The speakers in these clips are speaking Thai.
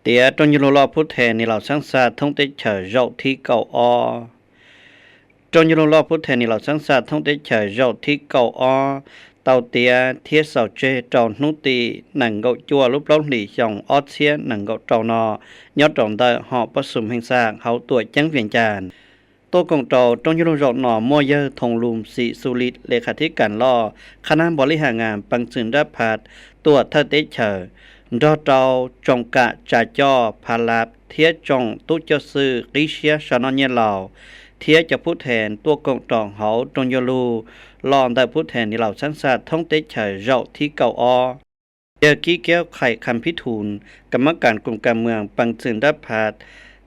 เตียจงยูโรลอพุทธแทนในเหล่าสังสารท่องเตเฉยเจ้าที่เก่าอจงยูโรลอพุทธแทนในเหล่าสังสารท่องเตเฉยเจ้าที่เก่าอเต่าเตียเทียสาวเจจอนนุตีหนังเกาจัวรูปล้องหลีจองออเซียหนังเกาเจ้านอยอดจองได้หอบประสุมแห่งสร้างเขาตัวจังเวียงจานตัวกงโตจงยูโรจอกหน่อมัวเยอทงลุมสีสุริตเลขาธิการล่อคณะบริหารงานปังจึงได้พัดตัวเธอเตเฉยดอเจ้าจงกะจ่าจ่อพาลาบเทียจงตุจซื้อริเชียชนอนเยลาวเทียจะพูดแทนตัวกงตองเขาจงยลูลองได้พูดแทนในเหล่าชั้นศาสตร์ท่องเตเฉยเจ้าที่เก่าเยอกี้แก้วไข่คำพิทูลกรรมการกลุ่มการเมืองปังจึงได้พัด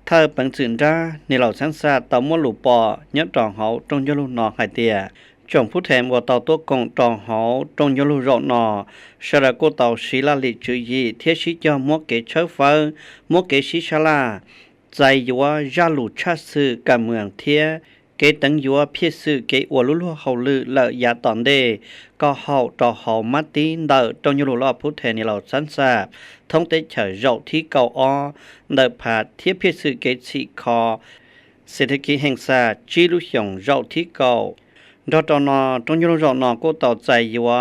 ถ้าปังจึงได้ในเหล่าชั้นศาสตร์ต่อมัวหลูปอยอดตองเขาจงยลูนอหายเตียจงผู้แทนว่าต่อตัวกงตองเขาจงยลูรอนอชาลกูเต่าศิลาลิจุยีเทียชิจอมัวเกเชฟเฟอร์มัวเกชิชลาใจยัวยาลูชาสือการเมืองเทียเกตังยัวเพียสือเกอวลุลุเขาลือละยาตอนเดก็เขาต่อเขามัดตีนเดอจงยลูรอผู้แทนในเราสันสาบท่องเตเฉยเจ้าที่เก่าเดอผาเทียเพียสือเกสิคอเศรษฐกิจแห่งชาติจีลุหยงเจ้าที่เก่าดอตอนอจงยลูรอนอก็ต่อใจยัว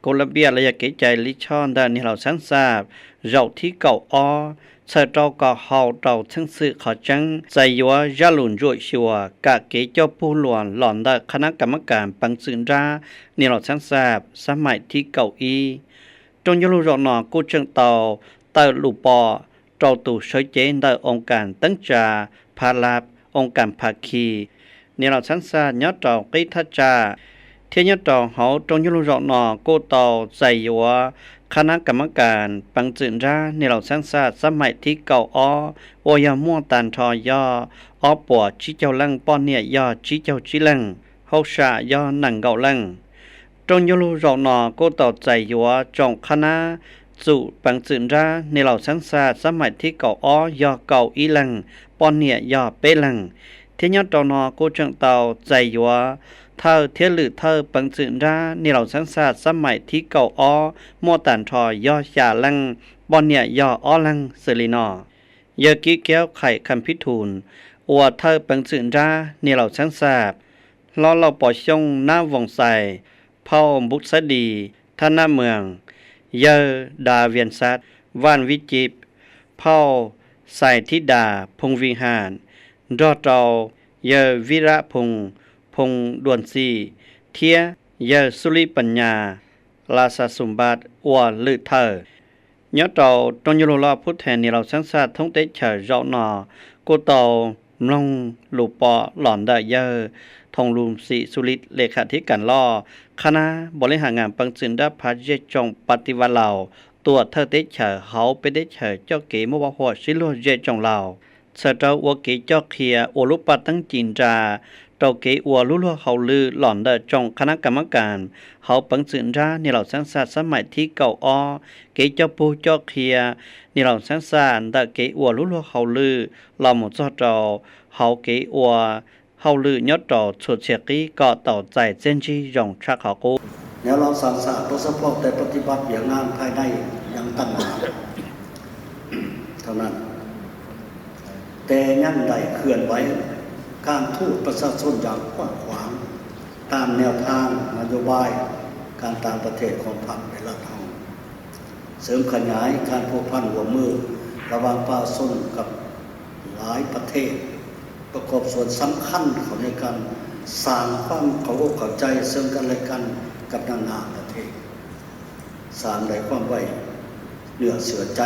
กลเบียระยะเกใจลิชอนเดอในเราสันสาบเจ้าที่เก่าเธอเราก็เขาเราทั้งสื่อขอจังใจยัวยาลุนรุ่ยชัวกะเกจผู้หลวนหล่อนได้คณะกรรมการปังซึนราในเราทั้งทราบสมัยที่เก่าจงยลูรอนอกูจังเตาเตอลูปอเจ้าตู่ใช้เจนได้องค์การตั้งจาพาลาบองค์การภาคีในเราทั้งทราบยอดเจ้ากิทัจจาเทียนยอดเจ้าเขาจงยลูรอนอกูเตาใจยัวคณะกรรมการปังจึงราในเหล่าสังสารสมัยที่เก่าโอยาม่วงตันทอยปวดชิเจ้าลังป้อนเนี่ยยอชิเจ้าชิลังเฮาชายอหนังเก่าลังจงยลูรอนอก็ต่อใจยัวจงคณะจุปังจึงราในเหล่าสังสารสมัยที่เก่ายอเก่าอีลังป้อนเนี่ยยอเปลังเทียนยอดตอนอก็จังเตาใจยัวเธอเทียหรือเธอปังจึงราในเหล่าสังสารสมัยที่เก่ามัวตันทอยอชาลังบอนเนี่ยยอลังเซลินเยอกี้แก้วไข่คำพิทูลอวดเธอปังจึงราในเหล่าสังสารล้อเราปล่อยชงหน้าวงใสเผาบุษดีท่าหน้าเมืองเยอดาเวียนซัดว่านวิจิบเผาใส่ทิดาพงวิหารรอเตาเยอวิระพงดวนซีเทียเยอสุริปัญญาลาสสมบัติอวลือเธอยอดเตาตนยโลลาพุทธแทนในเราสังสารท่องเตเฉยเจ้าหนอกูเตามลงลูปอหล่อนได้เยอทองลุมสีสุริตเลขาธิการล่อคณะบริหารงานปังจึงได้พัดเยจงปฏิวัติเหล่าตัวเธอเตเฉยเขาไปได้เฉยเจ้าเก๋มวหัวสิโลเยจงเหล่าเสดาวัวเก๋เจ้าเขียอลุปตั้งจินจาเจ้าเก๋อวลุลเขาลือหล่อนได้จงคณะกรรมการเขาปังจึงราในเหล่าสังสารสมัยที่เก่าเก๋เจ้าปูเจ้าเขียในเหล่าสังสารได้เก๋อวลุลเขาลือเราหมดเจ้าเจ้าเขาเก๋อวเขาลือยอดต่อสุดเชียกี้ก็ต่อใจเส้นชียงชักเขากูแนวเราสารสารตัวสปอร์ตแต่ปฏิบัติอย่างงานภายในยังตั้งหนาเท่านั้นแต่ยังได้เคลื่อนไหวการทูตประชาชนอย่างกว้างขวางตามแนวทางนโยบายการต่างประเทศของพรรคในรัฐทองเสริมขยายการผูกพันหัวมือระหว่างประชาชนกับหลายประเทศประกอบส่วนสำคัญของในการสร้างความเคารพเข้าใจซึ่งกันและกันกับนานาประเทศสร้างได้ความไว้เหนือเสือใจ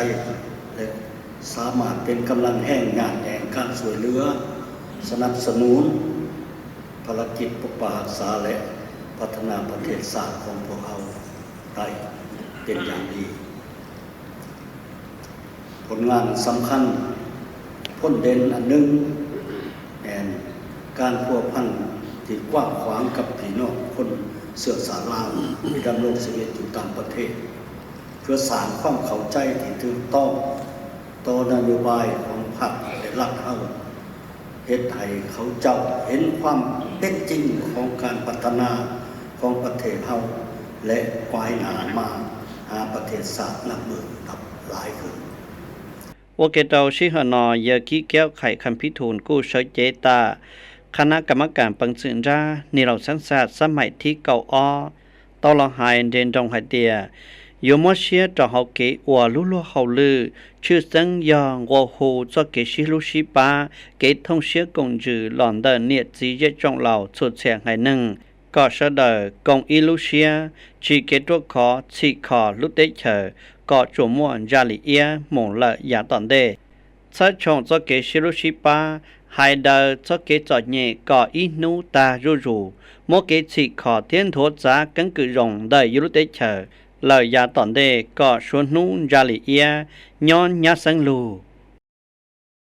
และสามารถเป็นกำลังแห่งงานแห่งการช่วยเหลือสนับสนุนภารกิจปกปักรักษาและพัฒนาประเทศชาติของพวกเราได้เป็นอย่างดีผลงานสำคัญพ้นเด่นอันหนึ่งแอนการพัวพันที่กว้างขวางกับพี่น้องคนเสื้อสารลาวที่ดำรงชีวิตอยู่ต่างประเทศเพื่อสร้างความเข้าใจที่ถูกต้องต่อนโยบายของพรรคและรัฐเฮาเฮ็ดให้เขาเจ้าเห็นความเป็นจริงของการพัฒนาของประเทศเฮาและปลายหน้ามาหาประเทศชาตินับมือกับหลายขึ้น ว่าเกตเอาชิฮานอยากี้แก้วไข่คันพิทูลกู้เฉยเจตาคณะกรรมการปังสึนจ้านี่เราสังสารสมัยที่เก่าอ้อตอลหายเดินจงหายเตียอยู่มอเชียจอเฮาเกอวลุลุเฮาลือชื่อสังยองวัวหูจะเกชิลุชิปาเกทงเชียกงจือหลอนเดินเนียจีเจจงเหล่าสุดเสียงให้หนึ่งก็เสดกงอิลุเชียชีเกตัวขอชีขอลุเตเชอก็จวมวนจาลีเอียหมงละยาตอนเดถ้าชงจะเกชิลุชิปาhai đời cho kế trò nhẹ có ít nú ta ru ru mỗi kế chỉ khó thiên thốt giá cấn cử rộng đời yếu tế chờ lời giá tỏn đề có xuống nú ra lì ia nhon nhá sang lù